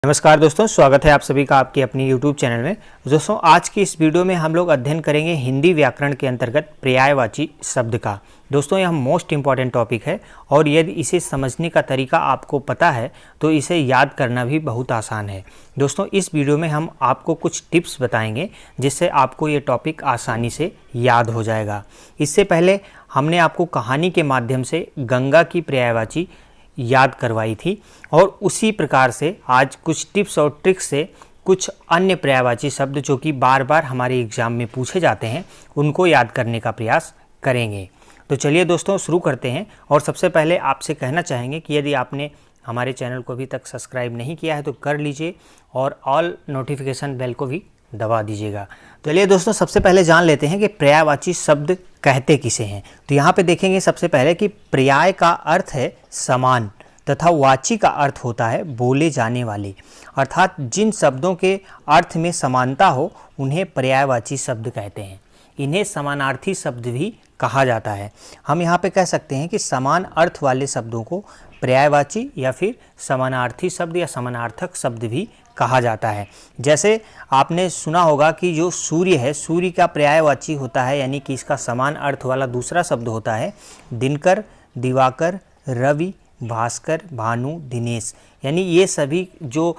नमस्कार दोस्तों, स्वागत है आप सभी का आपके अपनी YouTube चैनल में। दोस्तों आज की इस वीडियो में हम लोग अध्ययन करेंगे हिंदी व्याकरण के अंतर्गत पर्यायवाची शब्द का। दोस्तों यह मोस्ट इम्पॉर्टेंट टॉपिक है और यदि इसे समझने का तरीका आपको पता है तो इसे याद करना भी बहुत आसान है। दोस्तों इस वीडियो में हम आपको कुछ टिप्स बताएंगे जिससे आपको ये टॉपिक आसानी से याद हो जाएगा। इससे पहले हमने आपको कहानी के माध्यम से गंगा की पर्यायवाची याद करवाई थी और उसी प्रकार से आज कुछ टिप्स और ट्रिक्स से कुछ अन्य पर्यायवाची शब्द जो कि बार बार हमारे एग्जाम में पूछे जाते हैं उनको याद करने का प्रयास करेंगे। तो चलिए दोस्तों शुरू करते हैं। और सबसे पहले आपसे कहना चाहेंगे कि यदि आपने हमारे चैनल को अभी तक सब्सक्राइब नहीं किया है तो कर लीजिए और ऑल नोटिफिकेशन बेल को भी दबा दीजिएगा। तो चलिए दोस्तों सबसे पहले जान लेते हैं कि पर्यायवाची शब्द कहते किसे हैं। तो यहाँ पे देखेंगे सबसे पहले कि पर्याय का अर्थ है समान तथा वाची का अर्थ होता है बोले जाने वाले, अर्थात जिन शब्दों के अर्थ में समानता हो उन्हें पर्यायवाची शब्द कहते हैं। इन्हें समानार्थी शब्द भी कहा जाता है। हम यहाँ पे कह सकते हैं कि समान अर्थ वाले शब्दों को पर्यायवाची या फिर समानार्थी शब्द या समानार्थक शब्द भी कहा जाता है। जैसे आपने सुना होगा कि जो सूर्य है, सूर्य का पर्यायवाची होता है यानी कि इसका समान अर्थ वाला दूसरा शब्द होता है दिनकर, दिवाकर, रवि, भास्कर, भानु, दिनेश। यानी ये सभी जो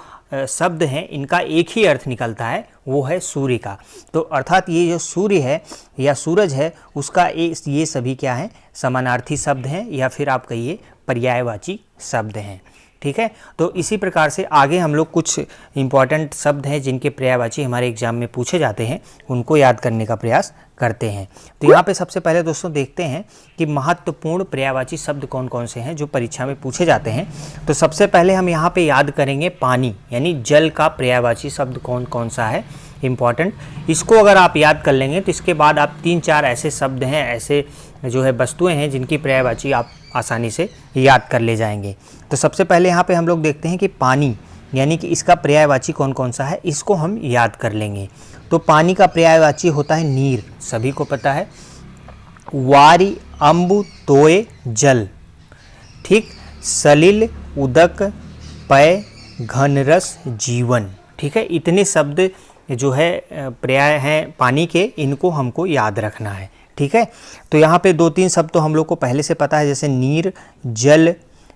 शब्द हैं इनका एक ही अर्थ निकलता है, वो है सूर्य का। तो अर्थात ये जो सूर्य है या सूरज है उसका ये सभी क्या हैं, समानार्थी शब्द हैं या फिर आप कहिए पर्यायवाची शब्द हैं। ठीक है, तो इसी प्रकार से आगे हम लोग कुछ इम्पॉर्टेंट शब्द हैं जिनके पर्यायवाची हमारे एग्जाम में पूछे जाते हैं उनको याद करने का प्रयास करते हैं। तो यहाँ पे सबसे पहले दोस्तों देखते हैं कि महत्वपूर्ण पर्यायवाची शब्द कौन कौन से हैं जो परीक्षा में पूछे जाते हैं। तो सबसे पहले हम यहाँ पे याद करेंगे पानी यानी जल का पर्यायवाची शब्द कौन कौन सा है इम्पॉर्टेंट। इसको अगर आप याद कर लेंगे तो इसके बाद आप 3-4 ऐसे शब्द हैं, ऐसे जो है वस्तुएं हैं जिनकी पर्यायवाची आप आसानी से याद कर ले जाएंगे। तो सबसे पहले यहाँ पे हम लोग देखते हैं कि पानी यानी कि इसका पर्यायवाची कौन कौन सा है, इसको हम याद कर लेंगे। तो पानी का पर्यायवाची होता है नीर, सभी को पता है, वारी, अम्बु, तोय, जल। ठीक, सलिल, उदक, पय, घनरस, जीवन। ठीक है, इतने शब्द जो है पर्याय हैं पानी के, इनको हमको याद रखना है। ठीक है, तो यहाँ पे 2-3 शब्द तो हम लोग को पहले से पता है, जैसे नीर, जल,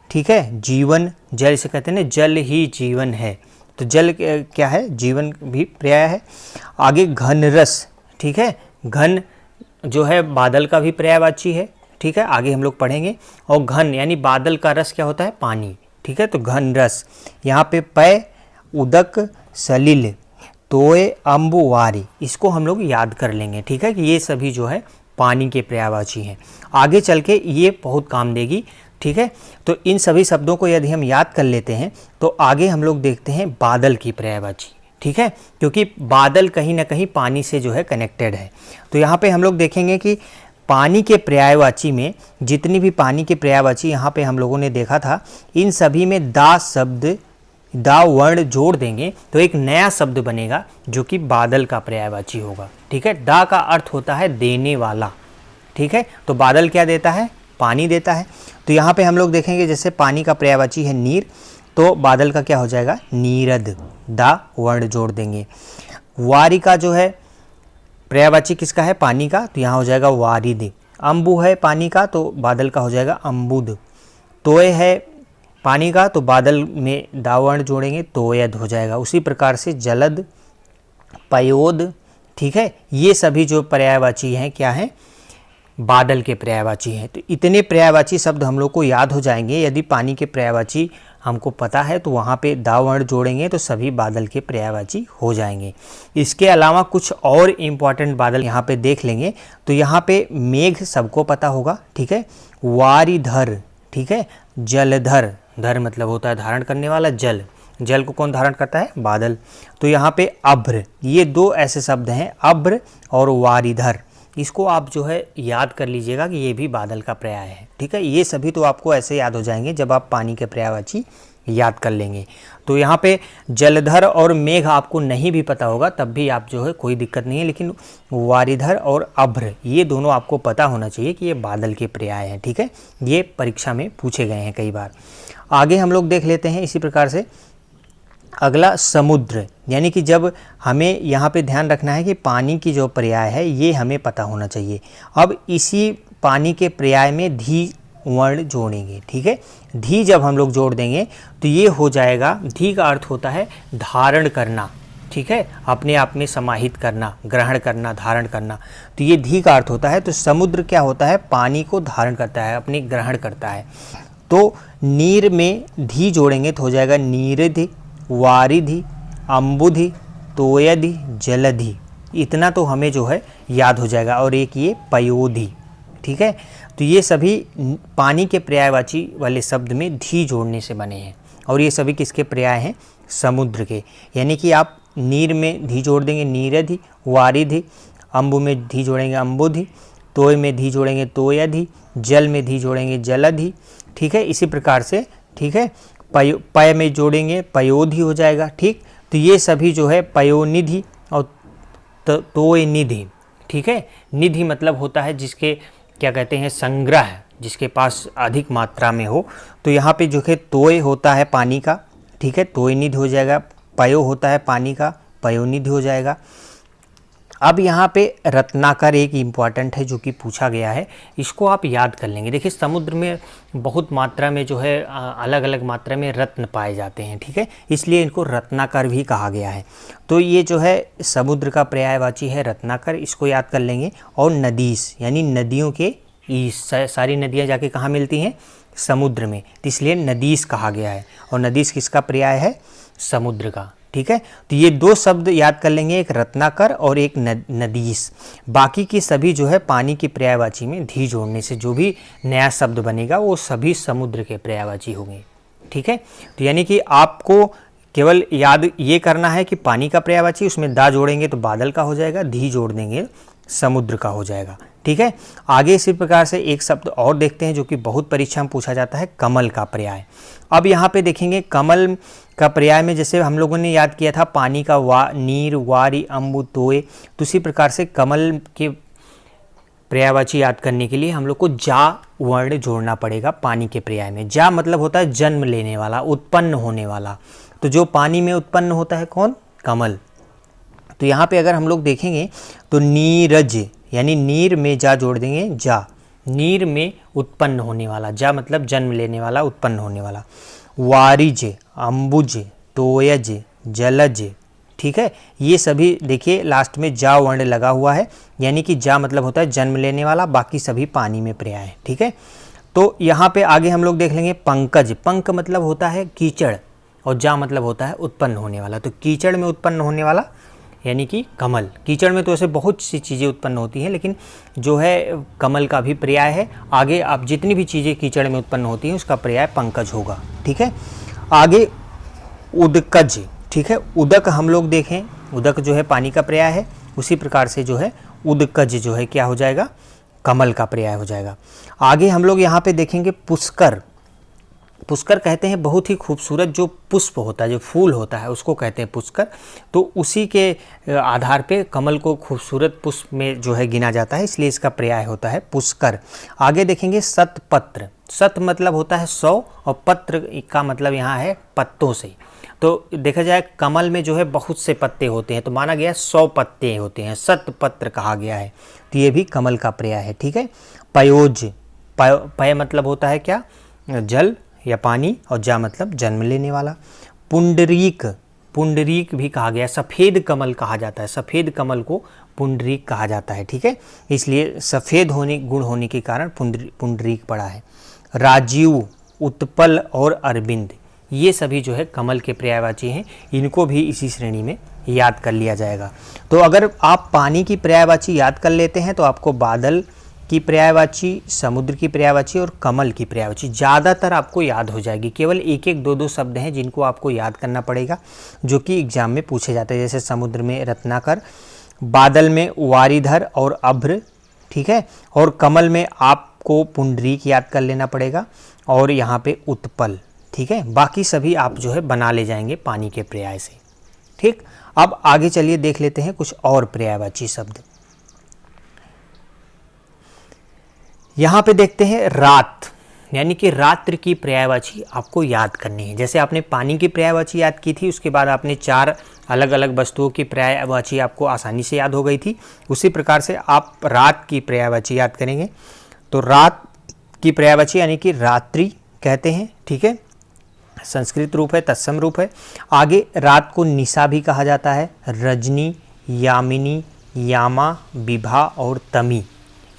ठीक है, जीवन। जल इसे कहते हैं ना, जल ही जीवन है, तो जल क्या है, जीवन भी पर्याय है। आगे घन रस, ठीक है, घन जो है बादल का भी पर्यायवाची है। ठीक है, आगे हम लोग पढ़ेंगे। और घन यानी बादल का रस क्या होता है, पानी। ठीक है, तो घन रस। यहाँ पे पय, उदक, सलिल, तोय, अम्बु, वारी, इसको हम लोग याद कर लेंगे। ठीक है, कि ये सभी जो है पानी के पर्यायवाची हैं, आगे चल के ये बहुत काम देगी। ठीक है, तो इन सभी शब्दों को यदि हम याद कर लेते हैं तो आगे हम लोग देखते हैं बादल की पर्यायवाची। ठीक है, क्योंकि बादल कहीं ना कहीं पानी से जो है कनेक्टेड है। तो यहाँ पे हम लोग देखेंगे कि पानी के पर्यायवाची में जितनी भी पानी के पर्यायवाची यहाँ पे हम लोगों ने देखा था, इन सभी में दा शब्द, दा वर्ण जोड़ देंगे तो एक नया शब्द बनेगा जो कि बादल का पर्यायवाची होगा। ठीक है, दा का अर्थ होता है देने वाला। ठीक है, तो बादल क्या देता है, पानी देता है। तो यहाँ पे हम लोग देखेंगे जैसे पानी का पर्यायवाची है नीर, तो बादल का क्या हो जाएगा, नीरद, दा वर्ण जोड़ देंगे। वारी का जो है पर्यायवाची किसका है, पानी का, तो यहाँ हो जाएगा वारिद। अम्बु है पानी का, तो बादल का हो जाएगा अम्बुद। तोय है पानी का, तो बादल में दा वर्ण जोड़ेंगे, तोयद हो जाएगा। उसी प्रकार से जलद, पयोद। ठीक है, ये सभी जो पर्यायवाची हैं क्या हैं, बादल के पर्यायवाची हैं। तो इतने पर्यायवाची शब्द हम लोग को याद हो जाएंगे। यदि पानी के पर्यायवाची हमको पता है तो वहाँ पे दा वर्ण जोड़ेंगे तो सभी बादल के पर्यायवाची हो जाएंगे। इसके अलावा कुछ और इम्पॉर्टेंट बादल यहाँ पे देख लेंगे। तो यहाँ पे मेघ सबको पता होगा। ठीक है, वारिधर, ठीक है, जलधर, धर मतलब होता है धारण करने वाला, जल, जल को कौन धारण करता है, बादल। तो यहाँ पे अभ्र, ये 2 ऐसे शब्द हैं, अभ्र और वारिधर। इसको आप जो है याद कर लीजिएगा कि ये भी बादल का पर्याय है। ठीक है, ये सभी तो आपको ऐसे याद हो जाएंगे जब आप पानी के पर्यायवाची याद कर लेंगे। तो यहाँ पे जलधर और मेघ आपको नहीं भी पता होगा तब भी आप जो है कोई दिक्कत नहीं है, लेकिन वारिधर और अभ्र ये दोनों आपको पता होना चाहिए कि ये बादल के पर्याय हैं। ठीक है, ये परीक्षा में पूछे गए हैं कई बार। आगे हम लोग देख लेते हैं इसी प्रकार से अगला समुद्र, यानी कि जब हमें यहाँ पे ध्यान रखना है कि पानी की जो पर्याय है ये हमें पता होना चाहिए। अब इसी पानी के पर्याय में धी वर्ण जोड़ेंगे, ठीक है। धी जब हम लोग जोड़ देंगे तो ये हो जाएगा, धी का अर्थ होता है धारण करना, ठीक है, अपने आप में समाहित करना, ग्रहण करना, धारण करना, तो ये धी का अर्थ होता है। तो समुद्र क्या होता है, पानी को धारण करता है, अपने ग्रहण करता है। तो नीर में धी जोड़ेंगे तो हो जाएगा नीरधि, वारिधि, अम्बुधि, तोयधि, जलधि। इतना तो हमें जो है याद हो जाएगा। और एक ये पयोधि, ठीक है। तो ये सभी पानी के पर्यायवाची वाले शब्द में धी जोड़ने से बने हैं और ये सभी किसके पर्याय हैं, समुद्र के। यानी कि आप नीर में धी जोड़ देंगे नीरधि, वारिधि, अम्बु में धी जोड़ेंगे अम्बुधि, तोय में धी जोड़ेंगे तोयधि, जल में धी जोड़ेंगे जलधि, ठीक है। इसी प्रकार से, ठीक है, पय में जोड़ेंगे पयोधि हो जाएगा, ठीक। तो ये सभी जो है पयोनिधि और तोय निधि, ठीक है। निधि मतलब होता है जिसके क्या कहते हैं, संग्रह, जिसके पास अधिक मात्रा में हो। तो यहाँ पे जो है तोय होता है पानी का, ठीक है, तोय निधि हो जाएगा। पयो होता है पानी का, पयोनिधि हो जाएगा। अब यहाँ पे रत्नाकर एक इम्पॉर्टेंट है जो कि पूछा गया है, इसको आप याद कर लेंगे। देखिए समुद्र में बहुत मात्रा में जो है अलग अलग मात्रा में रत्न पाए जाते हैं, ठीक है, इसलिए इनको रत्नाकर भी कहा गया है। तो ये जो है समुद्र का पर्यायवाची है रत्नाकर, इसको याद कर लेंगे। और नदीस यानी नदियों के ईस, सारी नदियाँ जाके कहाँ मिलती हैं, समुद्र में, तो इसलिए नदीस कहा गया है। और नदीस किसका पर्याय है, समुद्र का, ठीक है। तो ये दो शब्द याद कर लेंगे, एक रत्नाकर और एक नदीस। बाकी की सभी जो है पानी की पर्यायवाची में धी जोड़ने से जो भी नया शब्द बनेगा वो सभी समुद्र के पर्यायवाची होंगे, ठीक है। तो यानी कि आपको केवल याद ये करना है कि पानी का पर्यायवाची, उसमें दा जोड़ेंगे तो बादल का हो जाएगा, धी जोड़ देंगे समुद्र का हो जाएगा, ठीक है। आगे इसी प्रकार से एक शब्द और देखते हैं जो कि बहुत परीक्षा में पूछा जाता है, कमल का पर्याय। अब यहाँ पे देखेंगे कमल का पर्याय में जैसे हम लोगों ने याद किया था पानी का नीर, वारी, अम्बु, तोय, तो उसी प्रकार से कमल के पर्यायवाची याद करने के लिए हम लोग को जा वर्ण जोड़ना पड़ेगा पानी के पर्याय में। जा मतलब होता है जन्म लेने वाला, उत्पन्न होने वाला। तो जो पानी में उत्पन्न होता है कौन, कमल। तो यहाँ पे अगर हम लोग देखेंगे तो नीरज यानी नीर में जा जोड़ देंगे, जा, नीर में उत्पन्न होने वाला, जा मतलब जन्म लेने वाला, उत्पन्न होने वाला। वारिज, अम्बुज, तोयज, जलज, ठीक है। ये सभी देखिए लास्ट में जा वर्ण लगा हुआ है, यानी कि जा मतलब होता है जन्म लेने वाला, बाकी सभी पानी में पर्याय है, ठीक है। तो यहाँ पे आगे हम लोग देख लेंगे पंकज। पंक मतलब होता है कीचड़ और जा मतलब होता है उत्पन्न होने वाला। तो कीचड़ में उत्पन्न होने वाला यानी कि कमल। कीचड़ में तो ऐसे बहुत सी चीज़ें उत्पन्न होती हैं, लेकिन जो है कमल का भी पर्याय है। आगे आप जितनी भी चीज़ें कीचड़ में उत्पन्न होती हैं उसका पर्याय पंकज होगा, ठीक है। आगे उदकज, ठीक है। उदक हम लोग देखें, उदक जो है पानी का पर्याय है, उसी प्रकार से जो है उदकज जो है क्या हो जाएगा, कमल का पर्याय हो जाएगा। आगे हम लोग यहाँ पे देखेंगे पुष्कर। पुष्कर कहते हैं बहुत ही खूबसूरत जो पुष्प होता है, जो फूल होता है उसको कहते हैं पुष्कर। तो उसी के आधार पे कमल को खूबसूरत पुष्प में जो है गिना जाता है, इसलिए इसका पर्याय होता है पुष्कर। आगे देखेंगे शतपत्र। शत मतलब होता है 100 और पत्र का मतलब यहाँ है पत्तों से। तो देखा जाए कमल में जो है बहुत से पत्ते होते हैं, तो माना गया 100 पत्ते होते हैं, शतपत्र कहा गया है। तो ये भी कमल का पर्याय है, ठीक है। पयोज, पय मतलब होता है क्या, जल या पानी, और जा मतलब जन्म लेने वाला। पुंडरीक, पुंडरीक भी कहा गया, सफ़ेद कमल कहा जाता है, सफ़ेद कमल को पुंडरीक कहा जाता है, ठीक है। इसलिए सफ़ेद होने गुण होने के कारण पुंडरीक पड़ा है। राजीव, उत्पल और अरविंद, ये सभी जो है कमल के पर्यायवाची हैं, इनको भी इसी श्रेणी में याद कर लिया जाएगा। तो अगर आप पानी की पर्यायवाची याद कर लेते हैं तो आपको बादल की पर्यायवाची, समुद्र की पर्यायवाची और कमल की पर्यायवाची ज़्यादातर आपको याद हो जाएगी। केवल एक एक दो शब्द हैं जिनको आपको याद करना पड़ेगा, जो कि एग्जाम में पूछे जाते हैं। जैसे समुद्र में रत्नाकर, बादल में वारिधर और अभ्र, ठीक है। और कमल में आपको पुंडरीक याद कर लेना पड़ेगा, और यहाँ पे उत्पल, ठीक है। बाकी सभी आप जो है बना ले जाएंगे पानी के पर्याय से, ठीक। अब आगे चलिए देख लेते हैं कुछ और पर्यायवाची शब्द। यहाँ पे देखते हैं रात। यानी कि रात्रि की पर्यायवाची आपको याद करनी है। जैसे आपने पानी की पर्यायवाची याद की थी, उसके बाद आपने 4 अलग अलग वस्तुओं की पर्यायवाची आपको आसानी से याद हो गई थी, उसी प्रकार से आप रात की पर्यायवाची याद करेंगे। तो रात की पर्यायवाची यानी कि रात्रि कहते हैं, ठीक है, संस्कृत रूप है, तत्सम रूप है। आगे रात को निशा भी कहा जाता है, रजनी, यामिनी, यामा, विभा और तमी,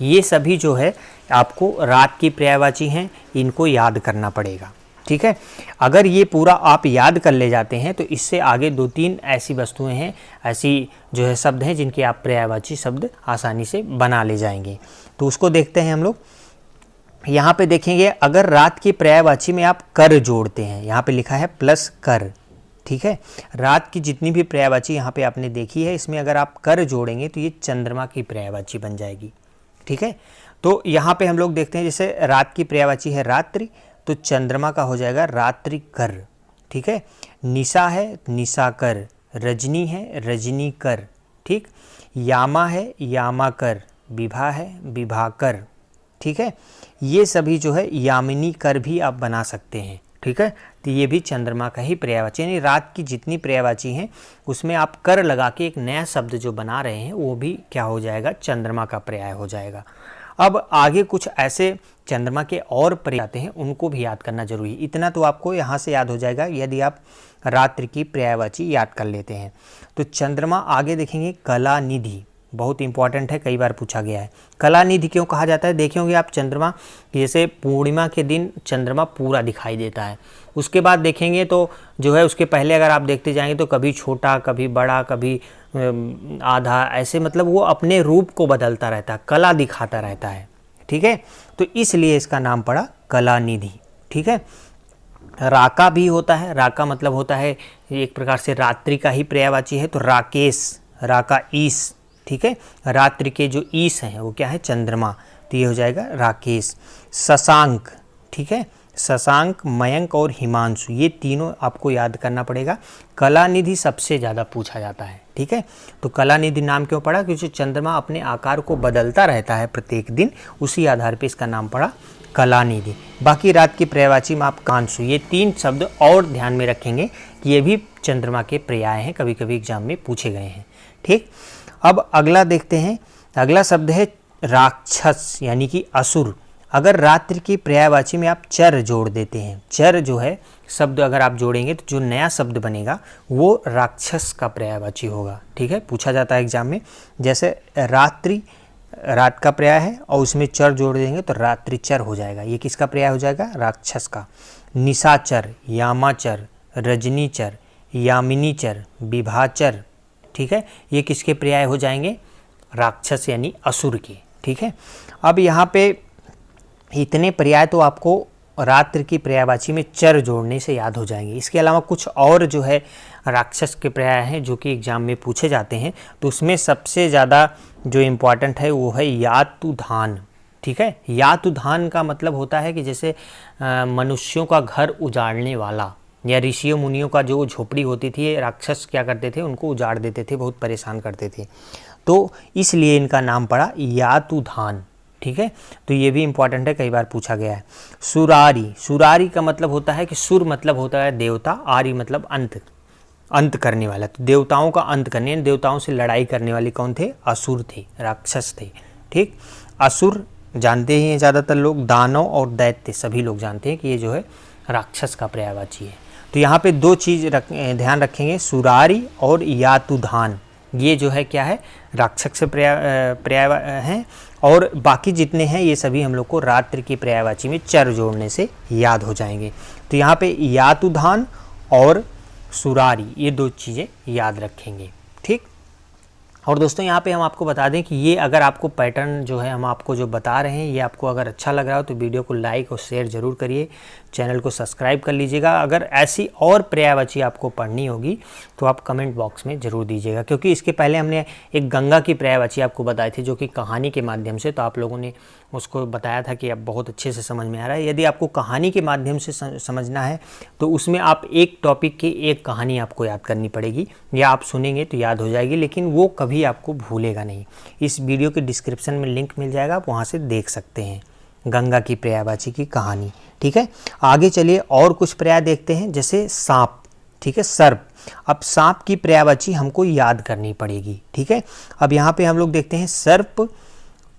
ये सभी जो है आपको रात की पर्यायवाची हैं, इनको याद करना पड़ेगा, ठीक है। अगर ये पूरा आप याद कर ले जाते हैं तो इससे आगे 2-3 ऐसी वस्तुएं हैं, ऐसी जो है शब्द हैं जिनके आप पर्यायवाची शब्द आसानी से बना ले जाएंगे। तो उसको देखते हैं हम लोग। यहाँ पे देखेंगे, अगर रात की पर्यायवाची में आप कर जोड़ते हैं, यहाँ पे लिखा है प्लस कर, ठीक है। रात की जितनी भी पर्यायवाची यहाँ पे आपने देखी है, इसमें अगर आप कर जोड़ेंगे तो ये चंद्रमा की पर्यायवाची बन जाएगी, ठीक है। तो यहाँ पे हम लोग देखते हैं, जैसे रात की पर्यायवाची है रात्रि, तो चंद्रमा का हो जाएगा रात्रि कर, ठीक है। निशा है निशा कर, रजनी है रजनी कर, ठीक। यामा है यामा कर, विभा है विभा कर, ठीक है। ये सभी जो है यामिनी कर भी आप बना सकते हैं, ठीक है। तो ये भी चंद्रमा का ही पर्यायवाची, यानी रात की जितनी पर्यायवाची हैं उसमें आप कर लगा के एक नया शब्द जो बना रहे हैं वो भी क्या हो जाएगा, चंद्रमा का पर्याय हो जाएगा। अब आगे कुछ ऐसे चंद्रमा के और पर्याय आते हैं, उनको भी याद करना जरूरी है। इतना तो आपको यहाँ से याद हो जाएगा यदि आप रात्रि की पर्यायवाची याद कर लेते हैं। तो चंद्रमा आगे देखेंगे, कलानिधि, बहुत इंपॉर्टेंट है, कई बार पूछा गया है। कलानिधि क्यों कहा जाता है, देखे होंगे आप चंद्रमा, जैसे पूर्णिमा के दिन चंद्रमा पूरा दिखाई देता है, उसके बाद देखेंगे तो जो है उसके पहले अगर आप देखते जाएंगे तो कभी छोटा कभी बड़ा कभी आधा, ऐसे मतलब वो अपने रूप को बदलता रहता है, कला दिखाता रहता है, ठीक है। तो इसलिए इसका नाम पड़ा कलानिधि, ठीक है। राका भी होता है, राका मतलब होता है एक प्रकार से रात्रि का ही पर्यायवाची है, तो राकेश, राका ईश, ठीक है। रात्रि के जो ईश हैं वो क्या है, चंद्रमा, तो ये हो जाएगा राकेश। शशांक, ठीक है, शशांक, मयंक और हिमांशु, ये तीनों आपको याद करना पड़ेगा। कलानिधि सबसे ज़्यादा पूछा जाता है, ठीक है। तो कलानिधि नाम क्यों पड़ा, क्योंकि चंद्रमा अपने आकार को बदलता रहता है प्रत्येक दिन, उसी आधार पे इसका नाम पड़ा कलानिधि। बाकी रात की पर्यायवाची में आप कांशु, ये 3 शब्द और ध्यान में रखेंगे कि ये भी चंद्रमा के पर्याय हैं, कभी कभी एग्जाम में पूछे गए हैं, ठीक। अब अगला देखते हैं, अगला शब्द है राक्षस यानी कि असुर। अगर रात्रि की पर्यायवाची में आप चर जोड़ देते हैं, चर जो है शब्द अगर आप जोड़ेंगे तो जो नया शब्द बनेगा वो राक्षस का पर्यायवाची होगा, ठीक है, पूछा जाता है एग्जाम में। जैसे रात्रि रात का पर्याय है और उसमें चर जोड़ देंगे तो रात्रिचर हो जाएगा, ये किसका पर्याय हो जाएगा, राक्षस का। निशाचर, यामाचर, रजनीचर, यामिनीचर, विभाचर, ठीक है, ये किसके पर्याय हो जाएंगे, राक्षस यानी असुर के, ठीक है। अब यहाँ पे इतने पर्याय तो आपको रात्रि की पर्यायवाची में चर जोड़ने से याद हो जाएंगे। इसके अलावा कुछ और जो है राक्षस के पर्याय हैं जो कि एग्जाम में पूछे जाते हैं, तो उसमें सबसे ज़्यादा जो इम्पॉर्टेंट है वो है यातुधान, ठीक है। यातुधान का मतलब होता है कि जैसे मनुष्यों का घर उजाड़ने वाला, या ऋषियों मुनियों का जो झोपड़ी होती थी, राक्षस क्या करते थे, उनको उजाड़ देते थे, बहुत परेशान करते थे, तो इसलिए इनका नाम पड़ा यातुधान, ठीक है। तो ये भी इंपॉर्टेंट है, कई बार पूछा गया है। सुरारी, सुरारी का मतलब होता है कि सुर मतलब होता है देवता, आरी मतलब अंत, अंत करने वाला, तो देवताओं का अंत करने, देवताओं से लड़ाई करने वाले कौन थे, असुर थे, राक्षस थे, ठीक। असुर जानते ही हैं ज़्यादातर लोग, दानव और दैत्य सभी लोग जानते हैं कि ये जो है राक्षस का पर्यायवाची है। तो यहाँ पे 2 चीज़ ध्यान रखेंगे, सुरारी और यातुधान, ये जो है क्या है, राक्षस से पर्याय हैं, और बाकी जितने हैं ये सभी हम लोग को रात्रि की पर्यायवाची में चर जोड़ने से याद हो जाएंगे। तो यहाँ पे यातुधान और सुरारी, ये 2 चीज़ें याद रखेंगे, ठीक। और दोस्तों यहाँ पे हम आपको बता दें कि ये अगर आपको पैटर्न जो है हम आपको जो बता रहे हैं, ये आपको अगर अच्छा लग रहा हो तो वीडियो को लाइक और शेयर ज़रूर करिए, चैनल को सब्सक्राइब कर लीजिएगा। अगर ऐसी और पर्यायवाची आपको पढ़नी होगी तो आप कमेंट बॉक्स में ज़रूर दीजिएगा, क्योंकि इसके पहले हमने एक गंगा की पर्यायवाची आपको बताई थी जो कि कहानी के माध्यम से, तो आप लोगों ने उसको बताया था कि अब बहुत अच्छे से समझ में आ रहा है। यदि आपको कहानी के माध्यम से समझना है तो उसमें आप एक टॉपिक की एक कहानी आपको याद करनी पड़ेगी, या आप सुनेंगे तो याद हो जाएगी, लेकिन वो कभी आपको भूलेगा नहीं। इस वीडियो के डिस्क्रिप्शन में लिंक मिल जाएगा, आप वहाँ से देख सकते हैं। गंगा की पर्यायवाची की कहानी। ठीक है, आगे चलिए और कुछ पर्याय देखते हैं, जैसे सांप, ठीक है, सर्प। अब सांप की पर्यायवाची हमको याद करनी पड़ेगी। ठीक है, अब यहाँ पे हम लोग देखते हैं सर्प,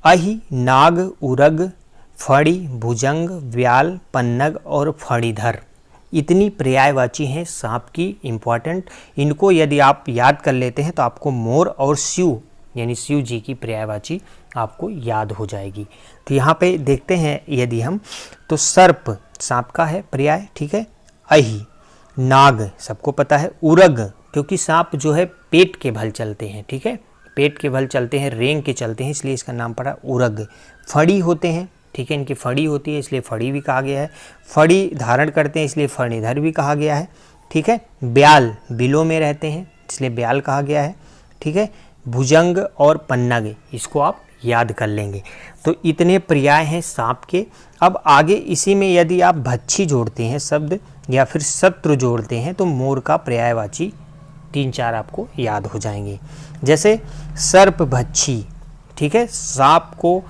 अहि, नाग, उरग, फड़ी, भुजंग, व्याल, पन्नग और फणीधर। इतनी पर्यायवाची हैं सांप की इम्पॉर्टेंट। इनको यदि आप याद कर लेते हैं तो आपको मोर और शिव यानी शिव जी की पर्यायवाची आपको याद हो जाएगी। तो यहाँ पे देखते हैं यदि हम, तो सर्प सांप का है पर्याय। ठीक है, अहि, नाग सबको पता है, उरग क्योंकि सांप जो है पेट के बल चलते हैं। ठीक है, पेट के बल चलते हैं, रेंग के चलते हैं, इसलिए इसका नाम पड़ा उरग। फड़ी होते हैं, ठीक है, इनकी फड़ी होती है इसलिए फड़ी भी कहा गया है। फड़ी धारण करते हैं इसलिए फणीधर भी कहा गया है। ठीक है, ब्याल बिलों में रहते हैं इसलिए ब्याल कहा गया है। ठीक है, भुजंग और पन्नग इसको आप याद कर लेंगे। तो इतने पर्याय हैं सांप के। अब आगे इसी में यदि आप भच्छी जोड़ते हैं शब्द या फिर शत्रु जोड़ते हैं तो मोर का पर्यायवाची 3-4 आपको याद हो जाएंगे। जैसे सर्प भच्छी, ठीक है, सांप को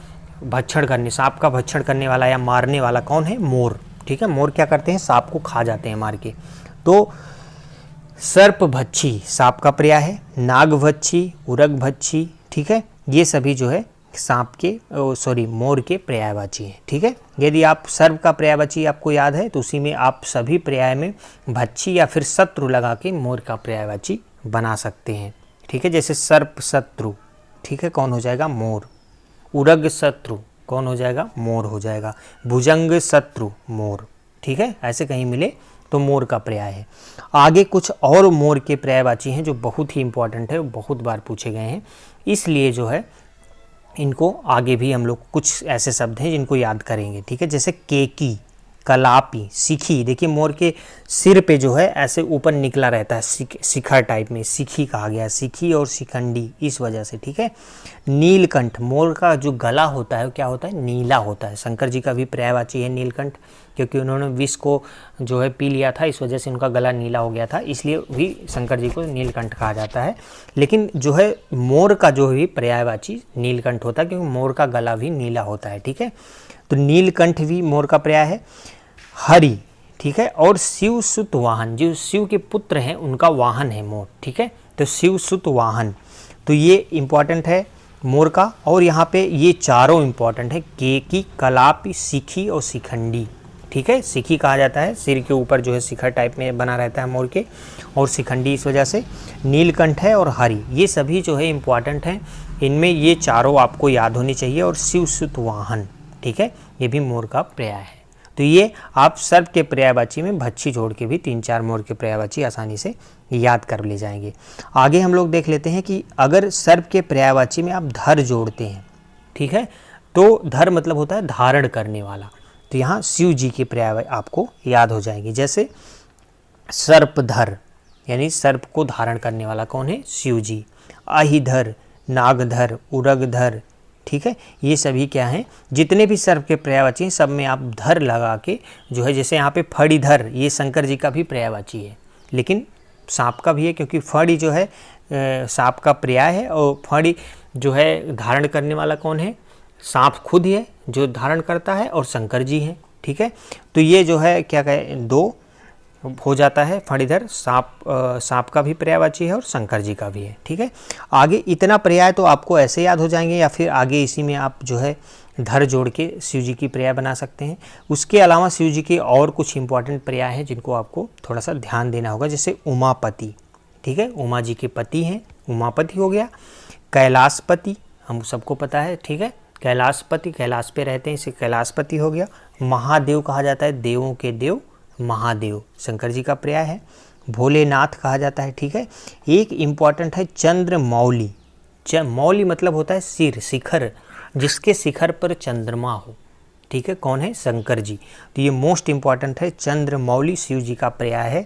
भक्षण करने, सांप का भक्षण करने वाला या मारने वाला कौन है? मोर। ठीक है, मोर क्या करते हैं? सांप को खा जाते हैं मार के। तो सर्प भक्षी सांप का पर्याय है। नाग भक्षी, उरग भक्षी, ठीक है, ये सभी जो है सांप के मोर के पर्यायवाची हैं। ठीक है, यदि आप सर्प का पर्यायवाची आपको याद है तो उसी में आप सभी पर्याय में भक्षी या फिर शत्रु लगा के मोर का पर्यायवाची बना सकते हैं। ठीक है, जैसे सर्प शत्रु, ठीक है, कौन हो जाएगा? मोर। उरग शत्रु कौन हो जाएगा? मोर हो जाएगा। भुजंग शत्रु मोर। ठीक है, ऐसे कहीं मिले तो मोर का पर्याय है। आगे कुछ और मोर के पर्यायवाची हैं जो बहुत ही इंपॉर्टेंट है, बहुत बार पूछे गए हैं, इसलिए जो है इनको आगे भी हम लोग कुछ ऐसे शब्द हैं जिनको याद करेंगे। ठीक है, जैसे केकी, कलापी, सिखी। देखिए मोर के सिर पे जो है ऐसे ऊपर निकला रहता है, शिखर टाइप में, सिखी कहा गया, सिखी और शिखंडी इस वजह से। ठीक है, नीलकंठ, मोर का जो गला होता है क्या होता है? नीला होता है। शंकर जी का भी पर्यायवाची है नीलकंठ, क्योंकि उन्होंने विष को जो है पी लिया था, इस वजह से उनका गला नीला हो गया था, इसलिए भी शंकर जी को नीलकंठ कहा जाता है। लेकिन जो है मोर का जो भी पर्यायवाची नीलकंठ होता है, क्योंकि मोर का गला भी नीला होता है। ठीक है, तो नीलकंठ भी मोर का पर्याय है। हरि, ठीक है, और शिव सुत वाहन, जो शिव के पुत्र हैं उनका वाहन है मोर। ठीक है, तो शिव सुत वाहन, तो ये इंपॉर्टेंट है मोर का। और यहाँ पे ये चारों इंपॉर्टेंट है, केकी, कलापी, सिखी और शिखंडी। ठीक है, सिखी कहा जाता है, सिर के ऊपर जो है शिखर टाइप में बना रहता है मोर के, और शिखंडी इस वजह से। नीलकंठ है और हरि, ये सभी जो है इंपॉर्टेंट हैं, इनमें ये चारों आपको याद होनी चाहिए। और शिव सुत वाहन, ठीक है, ये भी मोर का पर्याय है। तो ये आप सर्प के पर्यायवाची में भच्छी जोड़ के भी 3-4 मोर के पर्यायवाची आसानी से याद कर ले जाएंगे। आगे हम लोग देख लेते हैं कि अगर सर्प के पर्यायवाची में आप धर जोड़ते हैं, ठीक है, तो धर मतलब होता है धारण करने वाला, तो यहाँ शिव जी के पर्याय आपको याद हो जाएंगे। जैसे सर्पधर, यानी सर्प को धारण करने वाला कौन है? शिव जी। अहिधर, नागधर, उरगधर, ठीक है, ये सभी क्या हैं? जितने भी सर्प के पर्यायवाची हैं सब में आप धर लगा के जो है, जैसे यहाँ पे फणीधर, ये शंकर जी का भी पर्यायवाची है, लेकिन सांप का भी है, क्योंकि फड़ी जो है सांप का पर्याय है, और फड़ी जो है धारण करने वाला कौन है? सांप खुद ही है जो धारण करता है, और शंकर जी हैं। ठीक है, तो ये जो है क्या कहे, 2 हो जाता है। फणीधर सांप का भी पर्यायवाची है और शंकर जी का भी है। ठीक है, आगे इतना पर्याय तो आपको ऐसे याद हो जाएंगे, या फिर आगे इसी में आप जो है धर जोड़ के शिव जी की पर्याय बना सकते हैं। उसके अलावा शिव जी के और कुछ इंपॉर्टेंट पर्याय हैं जिनको आपको थोड़ा सा ध्यान देना होगा। जैसे उमापति, ठीक है, उमा जी के पति हैं, उमापति हो गया। कैलाशपति, हम सबको पता है, ठीक है, कैलाशपति, कैलाश पे रहते हैं, इसे कैलाशपति हो गया। महादेव कहा जाता है, देवों के देव महादेव, शंकर जी का पर्याय है। भोलेनाथ कहा जाता है। ठीक है, एक इम्पॉर्टेंट है चंद्रमौली। मौली मतलब होता है सिर, शिखर, जिसके शिखर पर चंद्रमा हो। ठीक है, कौन है? शंकर जी। तो ये मोस्ट इम्पॉर्टेंट है, चंद्रमौली शिव जी का पर्याय है।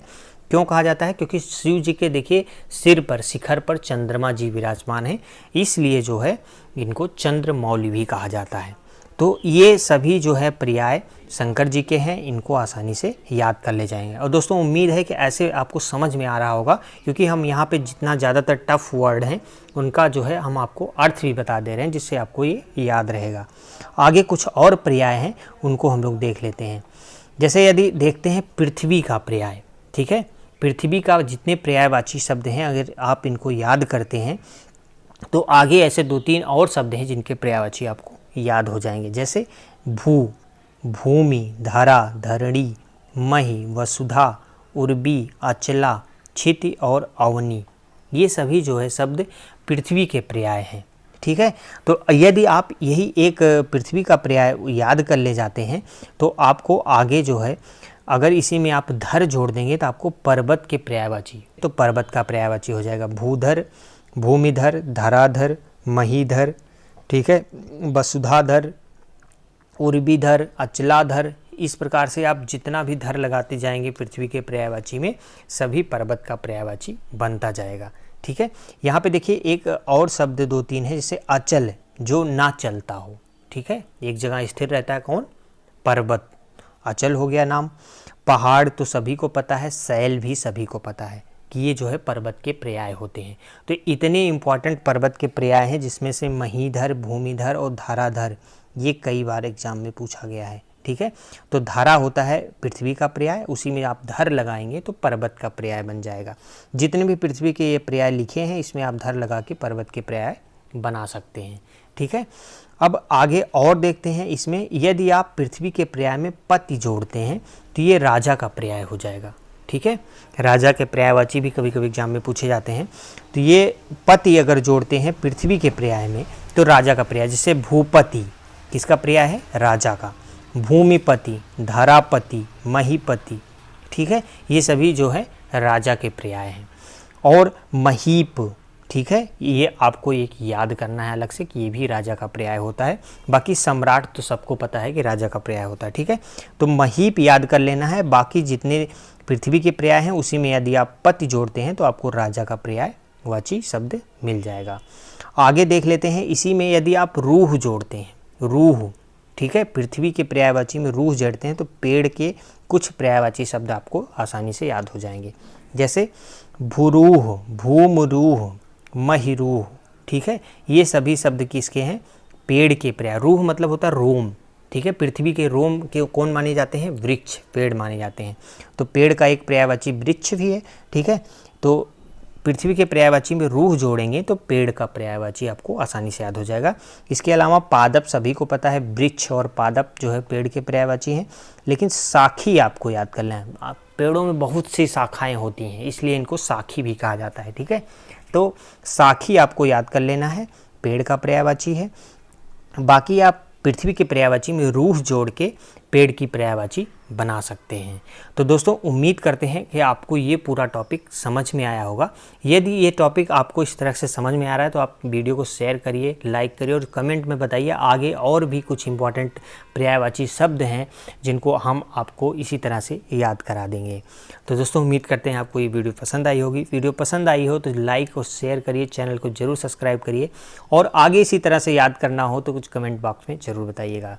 क्यों कहा जाता है? क्योंकि शिव जी के देखिए सिर पर, शिखर पर चंद्रमा जी विराजमान है, इसलिए जो है इनको चंद्रमौली भी कहा जाता है। तो ये सभी जो है पर्याय शंकर जी के हैं, इनको आसानी से याद कर ले जाएंगे। और दोस्तों उम्मीद है कि ऐसे आपको समझ में आ रहा होगा, क्योंकि हम यहाँ पे जितना ज़्यादातर टफ वर्ड हैं उनका जो है हम आपको अर्थ भी बता दे रहे हैं, जिससे आपको ये याद रहेगा। आगे कुछ और पर्याय हैं, उनको हम लोग देख लेते हैं। जैसे यदि देखते हैं पृथ्वी का पर्याय, ठीक है, पृथ्वी का जितने पर्यायवाची शब्द हैं अगर आप इनको याद करते हैं तो आगे ऐसे 2-3 और शब्द हैं जिनके पर्यायवाची आपको याद हो जाएंगे। जैसे भू, भूमि, धरा, धरणी, मही, वसुधा, उर्वी, अचला, क्षिति और अवनी, ये सभी जो है शब्द पृथ्वी के पर्याय हैं, ठीक है। तो यदि आप यही एक पृथ्वी का पर्याय याद कर ले जाते हैं तो आपको आगे जो है अगर इसी में आप धर जोड़ देंगे तो आपको पर्वत के पर्यायवाची, तो पर्वत का पर्यायवाची हो जाएगा भूधर, भूमिधर, धराधर, महीधर, ठीक है, वसुधाधर, उर्वीधर, अचलाधर। इस प्रकार से आप जितना भी धर लगाते जाएंगे पृथ्वी के पर्यायवाची में सभी पर्वत का पर्यायवाची बनता जाएगा, ठीक है। यहाँ पे देखिए एक और शब्द 2-3 है, जैसे अचल, जो ना चलता हो, ठीक है, एक जगह स्थिर रहता है, कौन, पर्वत, अचल हो गया नाम। पहाड़ तो सभी को पता है, शैल भी सभी को पता है कि ये जो है पर्वत के पर्याय होते हैं। तो इतने इंपॉर्टेंट पर्वत के पर्याय हैं जिसमें से महीधर, भूमिधर और धराधर ये कई बार एग्जाम में पूछा गया है, ठीक है। तो धरा होता है पृथ्वी का पर्याय, उसी में आप धर लगाएंगे तो पर्वत का पर्याय बन जाएगा। जितने भी पृथ्वी के ये पर्याय लिखे हैं इसमें आप धर लगा के पर्वत के पर्याय बना सकते हैं, ठीक है। अब आगे और देखते हैं, इसमें यदि आप पृथ्वी के पर्याय में पति जोड़ते हैं तो ये राजा का पर्याय हो जाएगा, ठीक है। राजा के पर्यायवाची भी कभी कभी एग्जाम में पूछे जाते हैं। तो ये पति अगर जोड़ते हैं पृथ्वी के पर्याय में तो राजा का पर्याय, जैसे भूपति किसका पर्याय है, राजा का, भूमिपति, धरापति, महीपति, ठीक है, ये सभी जो है राजा के पर्याय हैं। और महीप, ठीक है, ये आपको एक याद करना है अलग से कि ये भी राजा का पर्याय होता है। बाकी सम्राट तो सबको पता है कि राजा का पर्याय होता है, ठीक है। तो महीप याद कर लेना है, बाकी जितने पृथ्वी के पर्याय हैं उसी में यदि आप पति जोड़ते हैं तो आपको राजा का पर्यायवाची शब्द मिल जाएगा। आगे देख लेते हैं, इसी में यदि आप रूह जोड़ते हैं, रूह, ठीक है, पृथ्वी के पर्यायवाची में रूह जोड़ते हैं तो पेड़ के कुछ पर्यायवाची शब्द आपको आसानी से याद हो जाएंगे। जैसे भूरूह, भूमरूह, महिरूह, ठीक है, ये सभी शब्द किसके हैं, पेड़ के पर्याय। रूह मतलब होता है रोम, ठीक है, पृथ्वी के रोम के कौन माने जाते हैं, वृक्ष, पेड़ माने जाते हैं। तो पेड़ का एक पर्यायवाची वृक्ष भी है, ठीक है। तो पृथ्वी के पर्यायवाची में रूह जोड़ेंगे तो पेड़ का पर्यायवाची आपको आसानी से याद हो जाएगा। इसके अलावा पादप सभी को पता है, वृक्ष और पादप जो है पेड़ के पर्यायवाची हैं, लेकिन साखी आपको याद करना है। पेड़ों में बहुत सी शाखाएं होती हैं इसलिए इनको साखी भी कहा जाता है, ठीक है। तो साखी आपको याद कर लेना है, पेड़ का पर्यायवाची है। बाकी आप पृथ्वी के पर्यायवाची में रूह जोड़ के पेड़ की पर्यायवाची बना सकते हैं। तो दोस्तों उम्मीद करते हैं कि आपको ये पूरा टॉपिक समझ में आया होगा। यदि ये टॉपिक आपको इस तरह से समझ में आ रहा है तो आप वीडियो को शेयर करिए, लाइक करिए और कमेंट में बताइए आगे और भी कुछ इंपॉर्टेंट पर्यायवाची शब्द हैं जिनको हम आपको इसी तरह से याद करा देंगे। तो दोस्तों उम्मीद करते हैं आपको ये वीडियो पसंद आई होगी। वीडियो पसंद आई हो तो लाइक और शेयर करिए, चैनल को ज़रूर सब्सक्राइब करिए और आगे इसी तरह से याद करना हो तो कुछ कमेंट बॉक्स में ज़रूर बताइएगा।